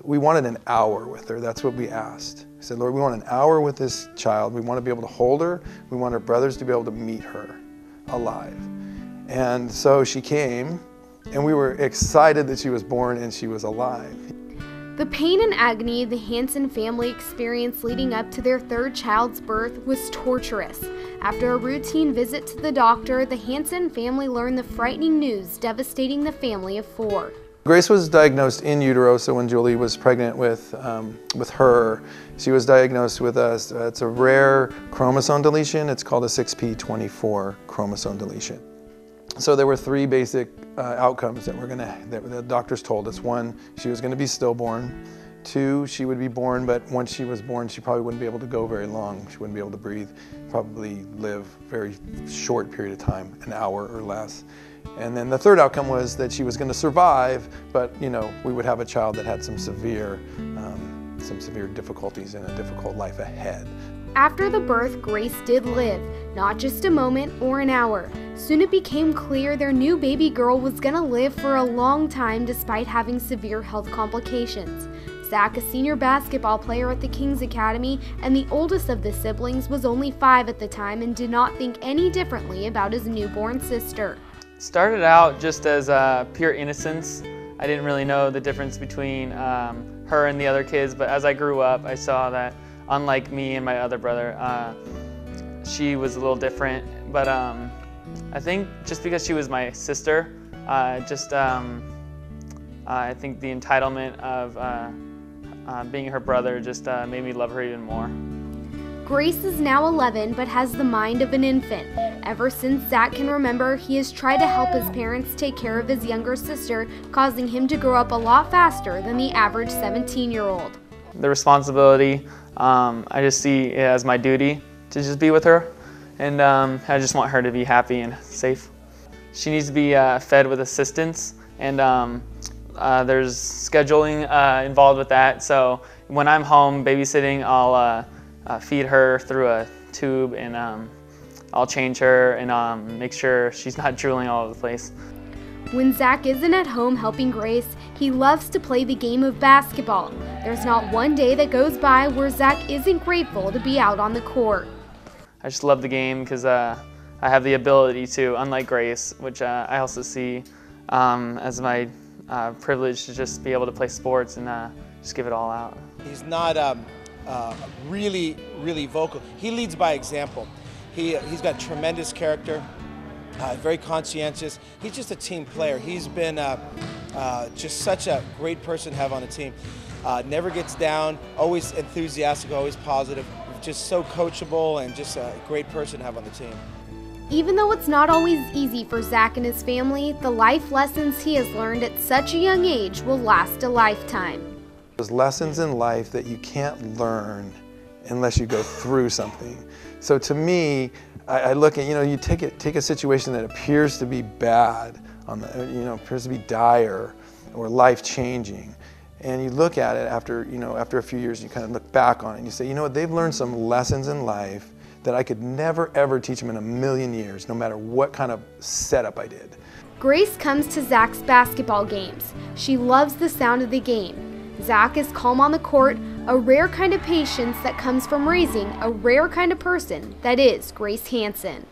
We wanted an hour with her. That's what we asked. We said, Lord, we want an hour with this child. We want to be able to hold her. We want our brothers to be able to meet her alive. And so she came, and we were excited that she was born and she was alive. The pain and agony the Hansen family experienced leading up to their third child's birth was torturous. After a routine visit to the doctor, the Hansen family learned the frightening news devastating the family of 4. Grace was diagnosed in utero, so when Julie was pregnant with her, she was diagnosed with it's a rare chromosome deletion. It's called a 6p24 chromosome deletion. So there were 3 basic outcomes that the doctors told us. 1, she was going to be stillborn. 2, she would be born, but once she was born, she probably wouldn't be able to go very long. She wouldn't be able to breathe, probably live a very short period of time, an hour or less. And then the 3rd outcome was that she was going to survive, but we would have a child that had some severe difficulties and a difficult life ahead. After the birth, Grace did live, not just a moment or an hour. Soon it became clear their new baby girl was gonna live for a long time despite having severe health complications. Zach, a senior basketball player at the Kings Academy and the oldest of the siblings, was only 5 at the time and did not think any differently about his newborn sister. Started out just as pure innocence. I didn't really know the difference between her and the other kids, but as I grew up, I saw that unlike me and my other brother, she was a little different. But I think just because she was my sister, I think the entitlement of being her brother just made me love her even more. Grace is now 11 but has the mind of an infant. Ever since Zach can remember, he has tried to help his parents take care of his younger sister, causing him to grow up a lot faster than the average 17-year-old. The responsibility, I just see it as my duty to just be with her, and I just want her to be happy and safe. She needs to be fed with assistance, and there's scheduling involved with that, so when I'm home babysitting, I'll feed her through a tube, and I'll change her and make sure she's not drooling all over the place. When Zach isn't at home helping Grace, he loves to play the game of basketball. There's not one day that goes by where Zach isn't grateful to be out on the court. I just love the game because I have the ability to, unlike Grace, which I also see as my privilege to just be able to play sports and just give it all out. He's not really vocal. He leads by example. He's got tremendous character, very conscientious. He's just a team player. He's been just such a great person to have on the team. Never gets down, always enthusiastic, always positive, just so coachable and just a great person to have on the team. Even though it's not always easy for Zach and his family, the life lessons he has learned at such a young age will last a lifetime. There's lessons in life that you can't learn unless you go through something. So to me, I look at, you take a situation that appears to be bad, appears to be dire or life-changing, and you look at it after a few years, you kind of look back on it and you say, they've learned some lessons in life that I could never ever teach them in a million years, no matter what kind of setup I did. Grace comes to Zach's basketball games. She loves the sound of the game. Zach is calm on the court, a rare kind of patience that comes from raising a rare kind of person that is Grace Hansen.